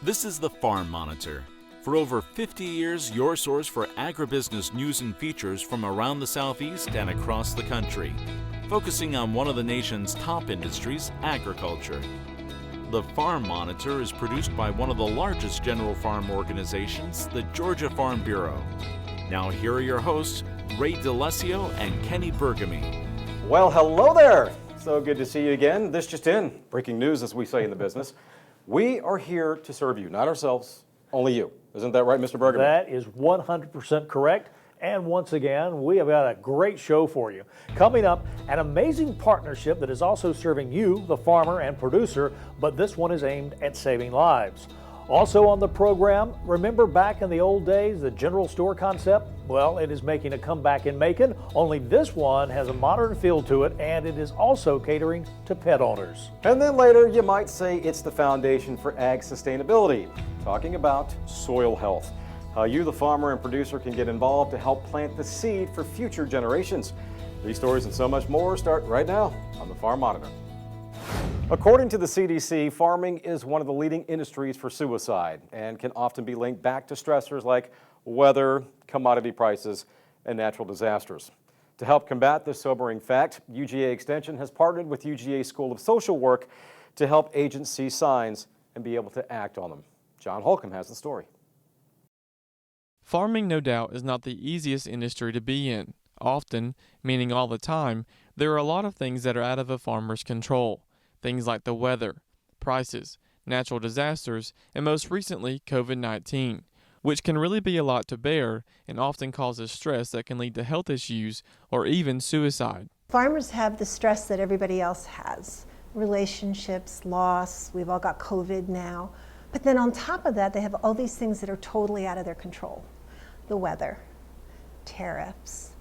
This is the Farm Monitor. For over 50 years, your source for agribusiness news and features from around the Southeast and across the country, focusing on one of the nation's top industries, agriculture. The Farm Monitor is produced by one of the largest general farm organizations, the Georgia Farm Bureau. Now here are your hosts, Ray DeLesio and Kenny Bergamy. Well, hello there. So good to see you again. This just in, breaking news as we say in the business. We are here to serve you, not ourselves, only you. Isn't that right, Mr. Bergamy? That is 100% correct. And once again, we have got a great show for you. Coming up, an amazing partnership that is also serving you, the farmer and producer, but this one is aimed at saving lives. Also on the program, remember back in the old days, the general store concept? Well, it is making a comeback in Macon, only this one has a modern feel to it, and it is also catering to pet owners. And then later, you might say it's the foundation for ag sustainability, talking about soil health. How you, the farmer and producer, can get involved to help plant the seed for future generations. These stories and so much more start right now on the Farm Monitor. According to the CDC, farming is one of the leading industries for suicide and can often be linked back to stressors like weather, commodity prices, and natural disasters. To help combat this sobering fact, UGA Extension has partnered with UGA School of Social Work to help agents see signs and be able to act on them. John Holcomb has the story. Farming, no doubt, is not the easiest industry to be in. Often, meaning all the time, there are a lot of things that are out of a farmer's control. Things like the weather, prices, natural disasters, and most recently, COVID-19, which can really be a lot to bear and often causes stress that can lead to health issues or even suicide. Farmers have the stress that everybody else has. Relationships, loss, we've all got COVID now. But then on top of that, they have all these things that are totally out of their control. The weather, tariffs,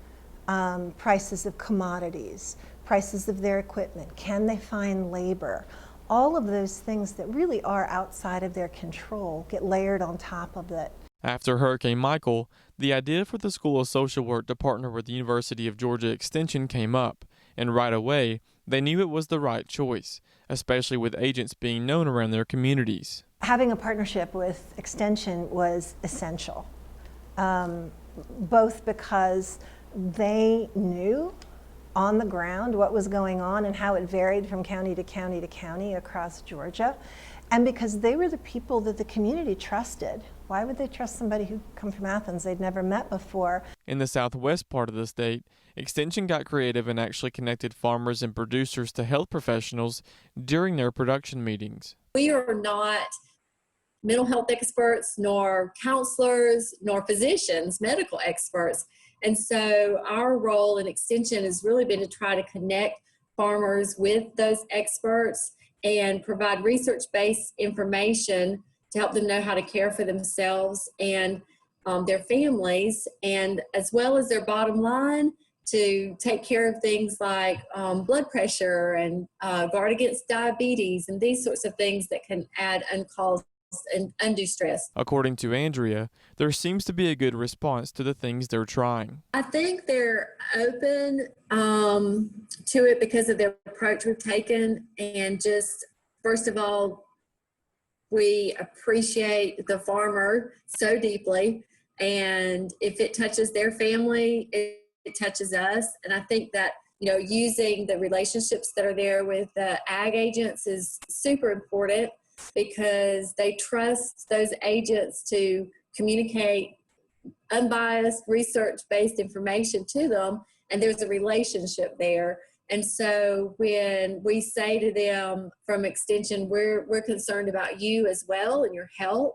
prices of commodities, prices of their equipment, can they find labor? All of those things that really are outside of their control get layered on top of it. After Hurricane Michael, the idea for the School of Social Work to partner with the University of Georgia Extension came up, and right away, they knew it was the right choice, especially with agents being known around their communities. Having a partnership with Extension was essential, both because they knew on the ground what was going on and how it varied from county to county to county across Georgia, and because they were the people that the community trusted. Why would they trust somebody who come from Athens they'd never met before? In the southwest part of the state, Extension got creative and actually connected farmers and producers to health professionals during their production meetings. We are not mental health experts, nor counselors, nor physicians, medical experts. And so our role in Extension has really been to try to connect farmers with those experts and provide research-based information to help them know how to care for themselves and their families, and as well as their bottom line, to take care of things like blood pressure and guard against diabetes and these sorts of things that can add uncaused and undue stress. According to Andrea, there seems to be a good response to the things they're trying. I think they're open to it because of the approach we've taken, and just, first of all, we appreciate the farmer so deeply, and if it touches their family, it touches us. And I think that, you know, using the relationships that are there with the ag agents is super important, because they trust those agents to communicate unbiased, research-based information to them, and there's a relationship there. And so when we say to them from Extension, we're concerned about you as well and your health,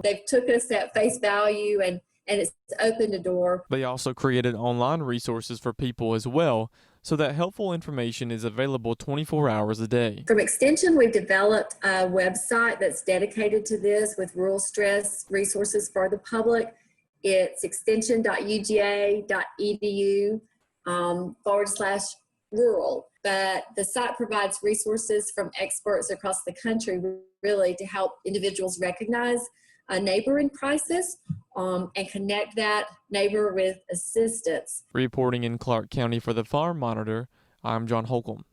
they've took us at face value, and it's opened a door. They also created online resources for people as well, so that helpful information is available 24 hours a day. From Extension, we've developed a website that's dedicated to this with rural stress resources for the public. It's extension.uga.edu/rural. But the site provides resources from experts across the country, really, to help individuals recognize a neighbor in crisis and connect that neighbor with assistance. Reporting in Clark County for the Farm Monitor, I'm John Holcomb.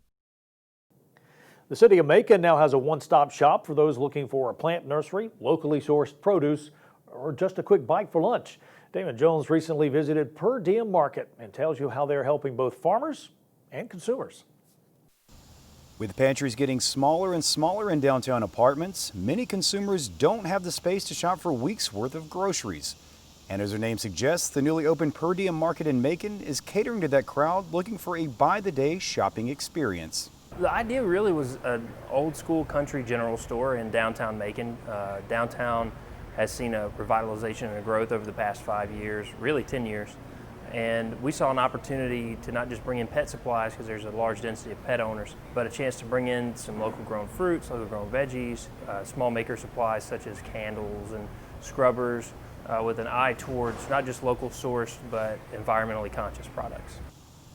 The city of Macon now has a one-stop shop for those looking for a plant nursery, locally sourced produce, or just a quick bite for lunch. Damon Jones recently visited Per Diem Market and tells you how they're helping both farmers and consumers. With pantries getting smaller and smaller in downtown apartments, many consumers don't have the space to shop for weeks' worth of groceries. And as their name suggests, the newly opened Per Diem Market in Macon is catering to that crowd looking for a by-the-day shopping experience. The idea really was an old school country general store in downtown Macon. Downtown has seen a revitalization and a growth over the past 5 years, really 10 years. And we saw an opportunity to not just bring in pet supplies because there's a large density of pet owners, but a chance to bring in some local grown fruits, local grown veggies, small maker supplies such as candles and scrubbers, with an eye towards not just local sourced, but environmentally conscious products.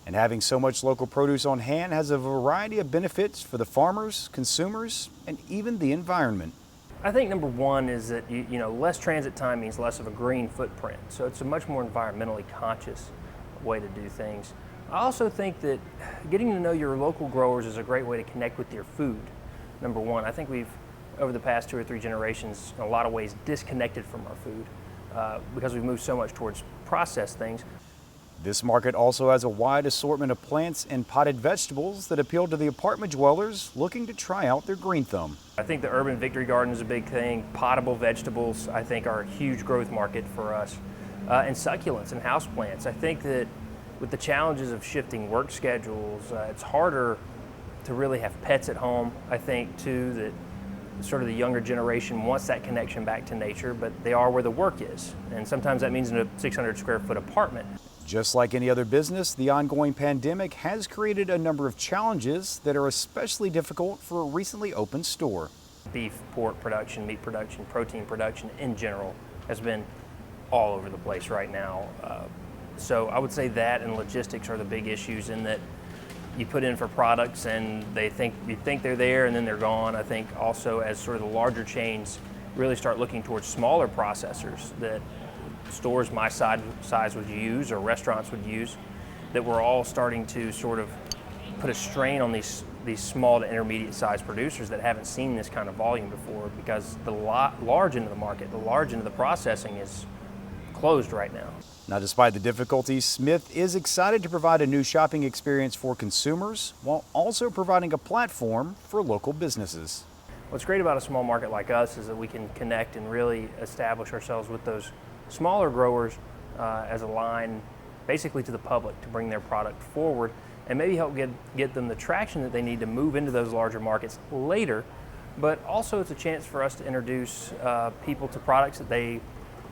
And having so much local produce on hand has a variety of benefits for the farmers, consumers, and even the environment. I think number one is that less transit time means less of a green footprint, so it's a much more environmentally conscious way to do things. I also think that getting to know your local growers is a great way to connect with your food. Number one, I think we've, over the past 2 or 3 generations, in a lot of ways disconnected from our food because we've moved so much towards processed things. This market also has a wide assortment of plants and potted vegetables that appeal to the apartment dwellers looking to try out their green thumb. I think the urban victory garden is a big thing. Potable vegetables, I think, are a huge growth market for us. And succulents and houseplants. I think that with the challenges of shifting work schedules, it's harder to really have pets at home. I think, too, that sort of the younger generation wants that connection back to nature, but they are where the work is. And sometimes that means in a 600 square foot apartment. Just like any other business, the ongoing pandemic has created a number of challenges that are especially difficult for a recently opened store. Beef, pork production, meat production, protein production in general has been all over the place right now. So I would say that and logistics are the big issues in that you put in for products and you think they're there and then they're gone. I think also as sort of the larger chains really start looking towards smaller processors that stores my size would use or restaurants would use, that we're all starting to sort of put a strain on these small to intermediate sized producers that haven't seen this kind of volume before because the large end of the market, the large end of the processing is closed right now. Now, despite the difficulties, Smith is excited to provide a new shopping experience for consumers while also providing a platform for local businesses. What's great about a small market like us is that we can connect and really establish ourselves with those smaller growers as a line basically to the public to bring their product forward and maybe help get them the traction that they need to move into those larger markets later. But also it's a chance for us to introduce people to products that they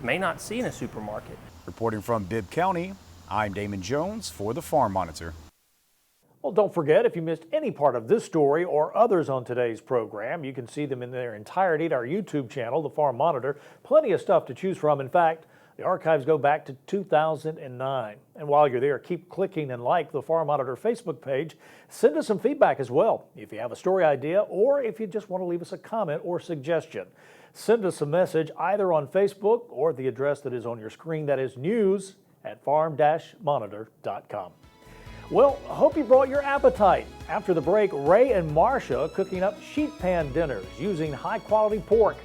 may not see in a supermarket. Reporting from Bibb County, I'm Damon Jones for the Farm Monitor. Well, don't forget, if you missed any part of this story or others on today's program, you can see them in their entirety at our YouTube channel, The Farm Monitor. Plenty of stuff to choose from. In fact, the archives go back to 2009. And while you're there, keep clicking and like the Farm Monitor Facebook page. Send us some feedback as well. If you have a story idea or if you just want to leave us a comment or suggestion, send us a message either on Facebook or the address that is on your screen. That is news@farm-monitor.com. Well, I hope you brought your appetite. After the break, Ray and Marcia cooking up sheet pan dinners using high-quality pork.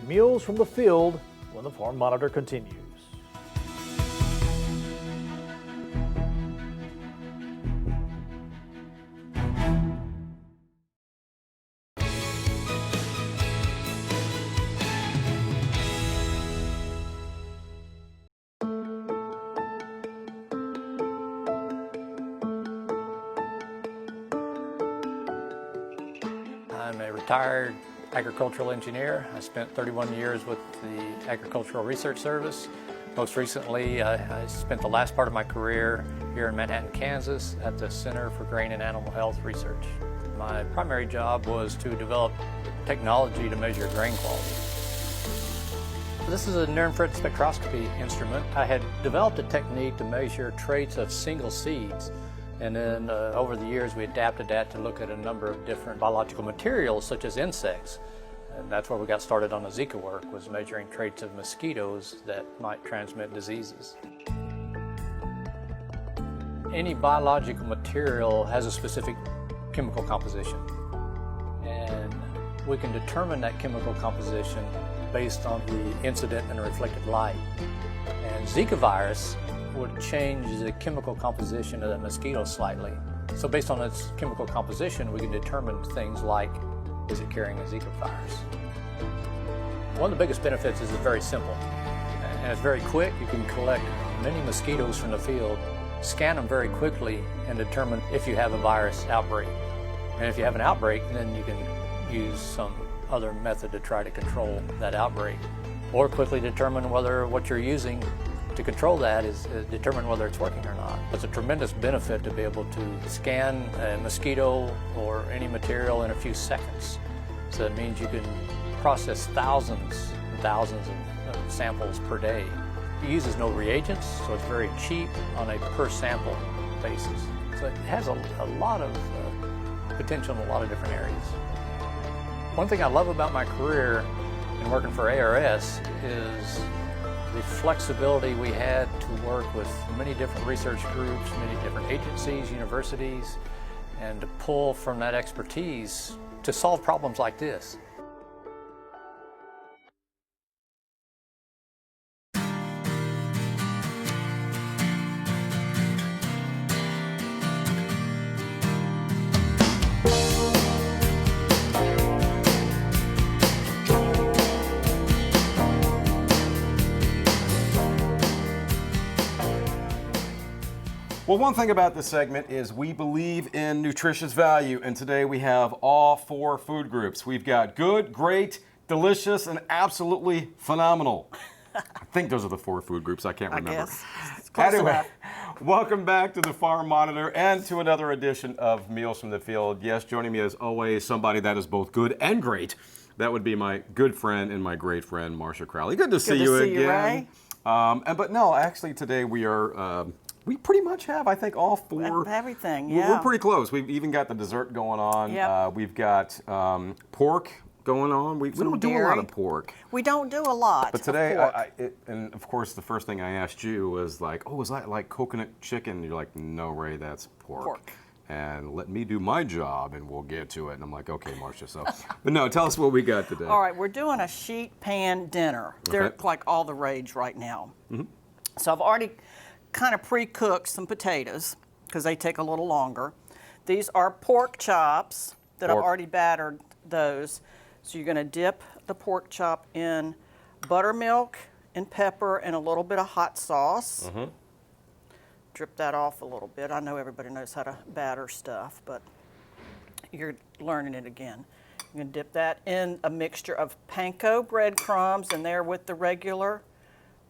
Meals from the field when the Farm Monitor continues. I'm a retired agricultural engineer. I spent 31 years with the Agricultural Research Service. Most recently, I spent the last part of my career here in Manhattan, Kansas at the Center for Grain and Animal Health Research. My primary job was to develop technology to measure grain quality. This is a near-infrared spectroscopy instrument. I had developed a technique to measure traits of single seeds. And then over the years, we adapted that to look at a number of different biological materials, such as insects. And that's where we got started on the Zika work, was measuring traits of mosquitoes that might transmit diseases. Any biological material has a specific chemical composition. we can determine that chemical composition based on the incident and reflected light. And Zika virus would change the chemical composition of that mosquito slightly. So based on its chemical composition, we can determine things like, is it carrying a Zika virus? One of the biggest benefits is it's very simple, and it's very quick. You can collect many mosquitoes from the field, scan them very quickly, and determine if you have a virus outbreak. And if you have an outbreak, then you can use some other method to try to control that outbreak, or quickly determine whether what you're using to control that is determine whether it's working or not. It's a tremendous benefit to be able to scan a mosquito or any material in a few seconds. So that means you can process thousands and thousands of samples per day. It uses no reagents, so it's very cheap on a per sample basis. So it has a lot of potential in a lot of different areas. One thing I love about my career in working for ARS is the flexibility we had to work with many different research groups, many different agencies, universities, and to pull from that expertise to solve problems like this. Well, one thing about this segment is we believe in nutritious value, and today we have all 4 food groups. We've got good, great, delicious, and absolutely phenomenal. I think those are the 4 food groups. I can't remember. I guess. It's close enough. Welcome back to the Farm Monitor and to another edition of Meals from the Field. Yes, joining me as always, somebody that is both good and great. That would be my good friend and my great friend, Marcia Crowley. Good to see you again. But no, actually today we are... we pretty much have, I think, all 4. Everything, yeah. We're pretty close. We've even got the dessert going on. Yep. We've got pork going on. We don't do a lot of pork. We don't do a lot. But today, and of course, the first thing I asked you was like, oh, is that like coconut chicken? And you're like, no, Ray, that's pork. And let me do my job and we'll get to it. And I'm like, okay, Marcia. So, but no, tell us what we got today. All right, we're doing a sheet pan dinner. They're like all the rage right now. Mm-hmm. So I've already kind of pre-cooked some potatoes because they take a little longer. These are pork chops that I've already battered those. So you're going to dip the pork chop in buttermilk and pepper and a little bit of hot sauce. Mm-hmm. Drip that off a little bit. I know everybody knows how to batter stuff, but you're learning it again. You're going to dip that in a mixture of panko breadcrumbs, and they're with the regular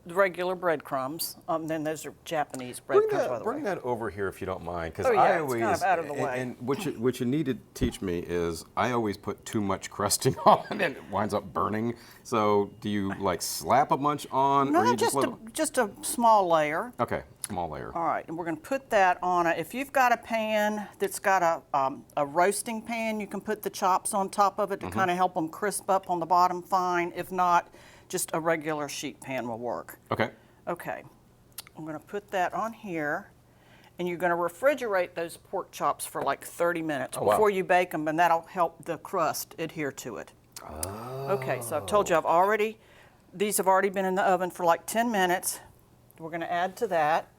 breadcrumbs. Then those are Japanese breadcrumbs, by the way. Bring that over here if you don't mind, because I always, it's kind of out of the way. And what you need to teach me is I always put too much crusting on and it winds up burning. So do you like slap a bunch on? No, or you just a small layer. Okay, small layer. All right, and we're going to put that on if you've got a pan that's got a roasting pan, you can put the chops on top of it to kind of help them crisp up on the bottom fine. If not, just a regular sheet pan will work. Okay. Okay. I'm going to put that on here, and you're going to refrigerate those pork chops for like 30 minutes before you bake them, and that'll help the crust adhere to it. Oh. Okay, so I've told you these have already been in the oven for like 10 minutes. We're going to add to that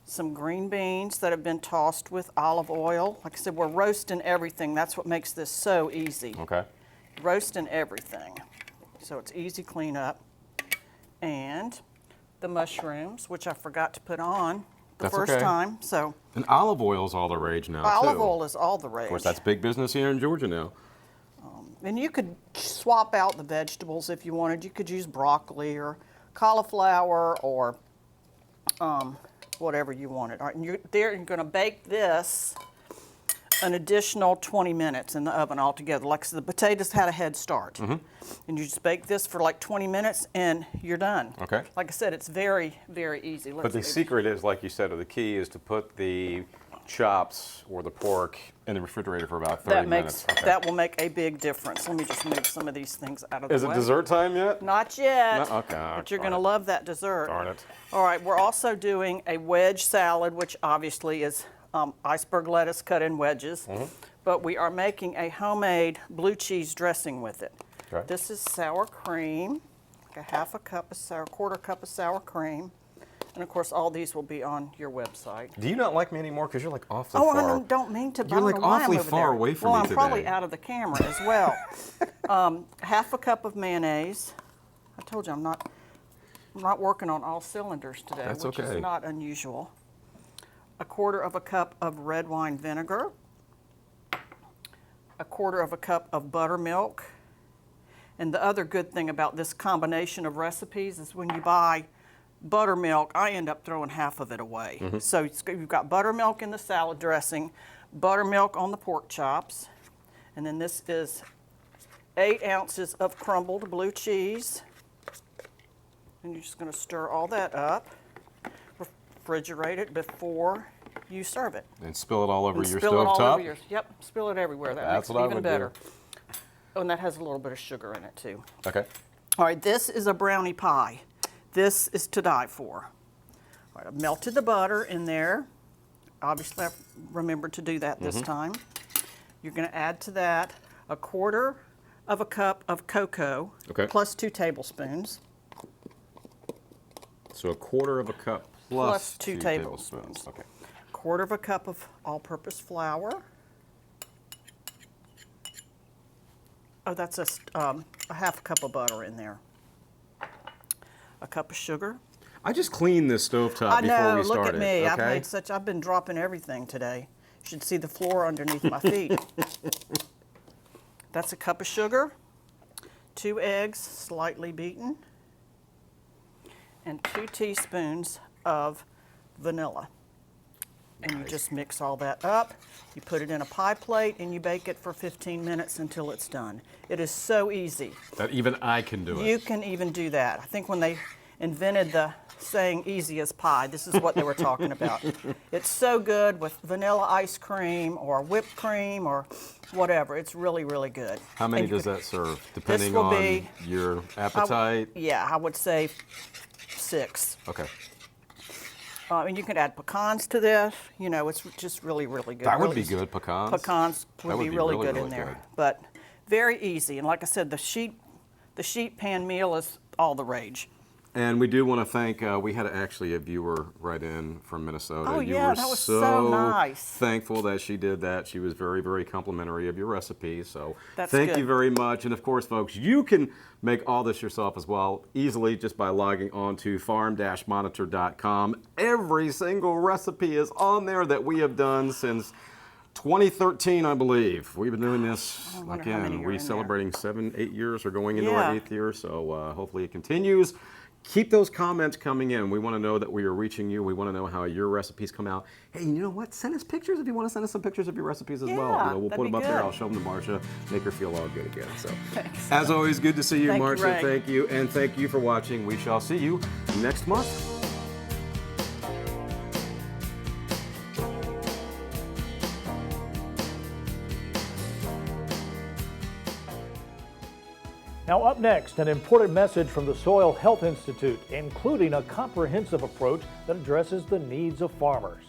some green beans that have been tossed with olive oil. Like I said, we're roasting everything. That's what makes this so easy. Okay. Roasting everything. So it's easy cleanup. And the mushrooms, which I forgot to put on the first time. So. And olive oil is all the rage now, Olive oil is all the rage. Of course, that's big business here in Georgia now. And you could swap out the vegetables if you wanted. You could use broccoli or cauliflower or whatever you wanted. All right, and you're going to bake this an additional 20 minutes in the oven altogether. Like I said, the potatoes had a head start. Mm-hmm. And you just bake this for like 20 minutes and you're done. Okay. Like I said, it's very, very easy. But the secret is, like you said, or the key is to put the chops or the pork in the refrigerator for about 30 minutes. Okay. That will make a big difference. Let me just move some of these things out of the way. Is it dessert time yet? Not yet. No? Okay. But you're going to love that dessert. Darn it. All right, we're also doing a wedge salad, which obviously is iceberg lettuce cut in wedges. Mm-hmm. but we are making a homemade blue cheese dressing with it. Okay. This is sour cream, like a half a cup of sour, quarter cup of sour cream. And of course, all these will be on your website. Do you not like me anymore? Because you're like awfully Oh, far. I don't mean to, but You're I don't like know why awfully I'm over far there. away from well, me I'm probably today. out of the camera as well. Half a cup of mayonnaise. I told you I'm not working on all cylinders today, That's which okay. is not unusual. A quarter of a cup of red wine vinegar. A quarter of a cup of buttermilk. And the other good thing about this combination of recipes is when you buy buttermilk, I end up throwing half of it away. So you've got buttermilk in the salad dressing, buttermilk on the pork chops, and then this is 8 ounces of crumbled blue cheese. And you're just going to stir all that up, refrigerate it before you serve it. And spill it all over And your spill it all stovetop? over your, yep, spill it everywhere. That That's makes what I it even would do. better. Oh, and that has a little bit of sugar in it too. Okay. All right, this is a brownie pie. This is to die for. All right, I've melted the butter in there. Obviously, I've remembered to do that this time. You're going to add to that a quarter of a cup of cocoa, plus 2 tablespoons. So a quarter of a cup Plus 2 tablespoons. Okay. Quarter of a cup of all-purpose flour. Oh, that's a half a cup of butter in there. A cup of sugar. I just cleaned this stovetop I before know, we look started. at me. Okay? I've been dropping everything today. You should see the floor underneath my feet. That's a cup of sugar, 2 eggs slightly beaten, and 2 teaspoons of vanilla. And you just mix all that up. You put it in a pie plate and you bake it for 15 minutes until it's done. It is so easy. That even I can do it. You can even do that. I think when they invented the saying easy as pie, this is what they were talking about. It's so good with vanilla ice cream or whipped cream or whatever. It's really, really good. How many And you does could- that serve, depending will on be- your appetite? Yeah, I would say 6. Okay. And you can add pecans to this. You know, it's just really, really good. That would Really- be good, pecans. Pecans would be really good in really there. good. But very easy. And like I said, the sheet pan meal is all the rage. And we do want to thank, we had actually a viewer write in from Minnesota. Oh, You yeah, were that was so nice. Thankful that she did that. She was very, very complimentary of your recipe. So That's thank good. you very much. And of course, folks, you can make all this yourself as well, easily just by logging on to farm-monitor.com. Every single recipe is on there that we have done since 2013, I believe. We've been doing this, wonder how many again, are we're in there. celebrating 7, 8 years or going into Yeah. our 8th year. So hopefully it continues. Keep those comments coming in. We want to know that we are reaching you. We want to know how your recipes come out. Hey, you know what? Send us pictures if you want to send us some pictures of your recipes as well. Yeah, You know, we'll that'd put be them up there. good. I'll show them to Marcia, make her feel all good again. So, Thanks. as always, good to see you, Thank you, Marcia. Ray. Thank you, and thank you for watching. We shall see you next month. Now up next, an important message from the Soil Health Institute, including a comprehensive approach that addresses the needs of farmers.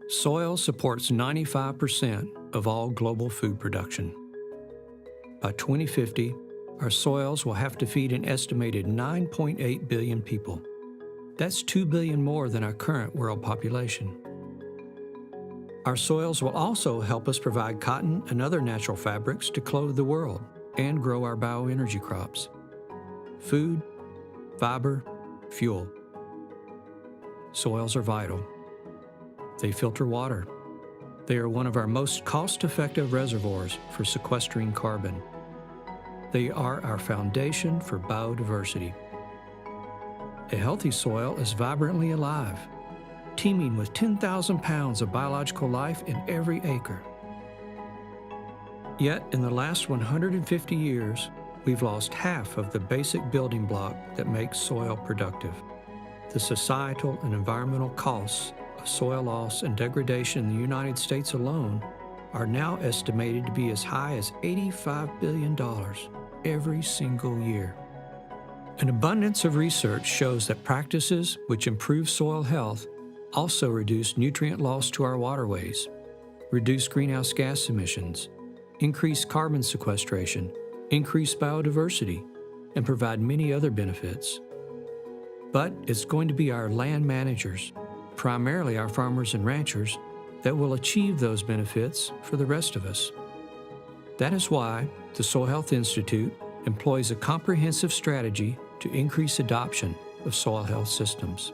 Soil supports 95% of all global food production. By 2050, our soils will have to feed an estimated 9.8 billion people. That's 2 billion more than our current world population. Our soils will also help us provide cotton and other natural fabrics to clothe the world and grow our bioenergy crops. Food, fiber, fuel. Soils are vital. They filter water. They are one of our most cost-effective reservoirs for sequestering carbon. They are our foundation for biodiversity. A healthy soil is vibrantly alive, teeming with 10,000 pounds of biological life in every acre. Yet, in the last 150 years, we've lost half of the basic building block that makes soil productive. The societal and environmental costs of soil loss and degradation in the United States alone are now estimated to be as high as $85 billion every single year. An abundance of research shows that practices which improve soil health also reduce nutrient loss to our waterways, reduce greenhouse gas emissions, increase carbon sequestration, increase biodiversity, and provide many other benefits. But it's going to be our land managers, primarily our farmers and ranchers, that will achieve those benefits for the rest of us. That is why the Soil Health Institute employs a comprehensive strategy to increase adoption of soil health systems.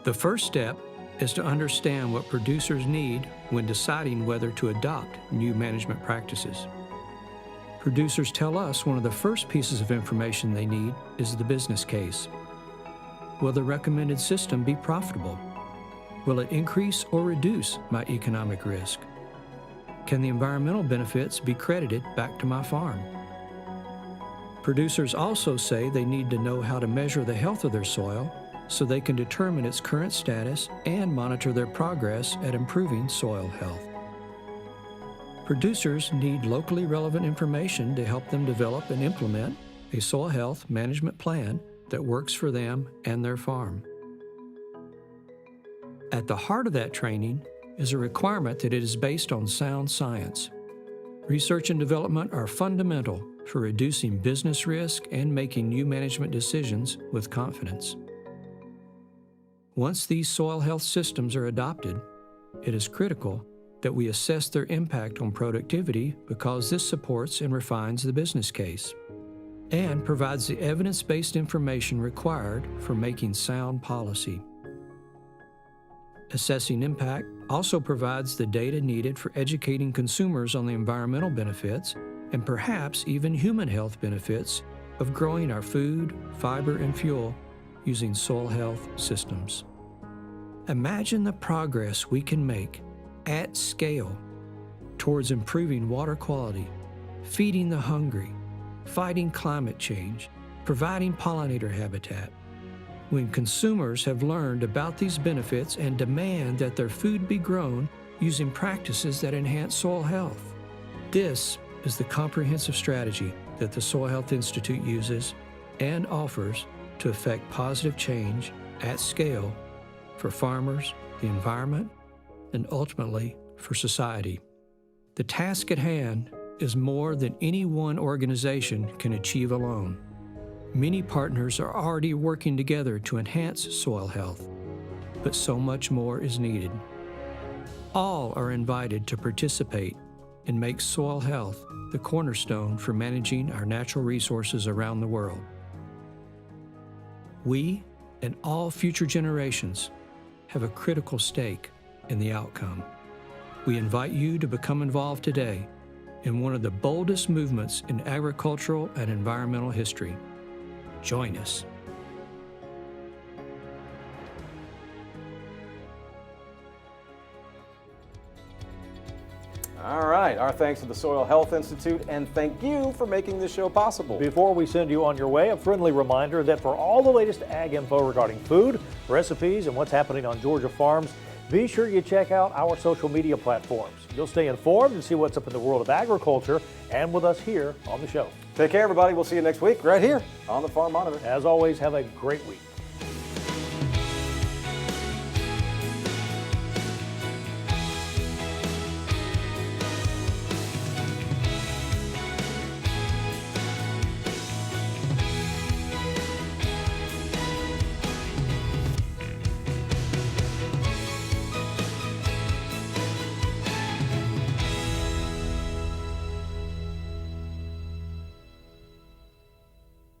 The first step is to understand what producers need when deciding whether to adopt new management practices. Producers tell us one of the first pieces of information they need is the business case. Will the recommended system be profitable? Will it increase or reduce my economic risk? Can the environmental benefits be credited back to my farm? Producers also say they need to know how to measure the health of their soil so they can determine its current status and monitor their progress at improving soil health. Producers need locally relevant information to help them develop and implement a soil health management plan that works for them and their farm. At the heart of that training is a requirement that it is based on sound science. Research and development are fundamental for reducing business risk and making new management decisions with confidence. Once these soil health systems are adopted, it is critical that we assess their impact on productivity because this supports and refines the business case and provides the evidence-based information required for making sound policy. Assessing impact also provides the data needed for educating consumers on the environmental benefits and perhaps even human health benefits of growing our food, fiber, and fuel using soil health systems. Imagine the progress we can make at scale towards improving water quality, feeding the hungry, fighting climate change, providing pollinator habitat. When consumers have learned about these benefits and demand that their food be grown using practices that enhance soil health. This is the comprehensive strategy that the Soil Health Institute uses and offers to effect positive change at scale for farmers, the environment, and ultimately for society. The task at hand is more than any one organization can achieve alone. Many partners are already working together to enhance soil health, but so much more is needed. All are invited to participate and make soil health the cornerstone for managing our natural resources around the world. We and all future generations have a critical stake in the outcome. We invite you to become involved today in one of the boldest movements in agricultural and environmental history. Join us. All right, our thanks to the Soil Health Institute, and thank you for making this show possible. Before we send you on your way, a friendly reminder that for all the latest ag info regarding food, recipes, and what's happening on Georgia farms, be sure you check out our social media platforms. You'll stay informed and see what's up in the world of agriculture and with us here on the show. Take care, everybody. We'll see you next week right here on the Farm Monitor. As always, have a great week.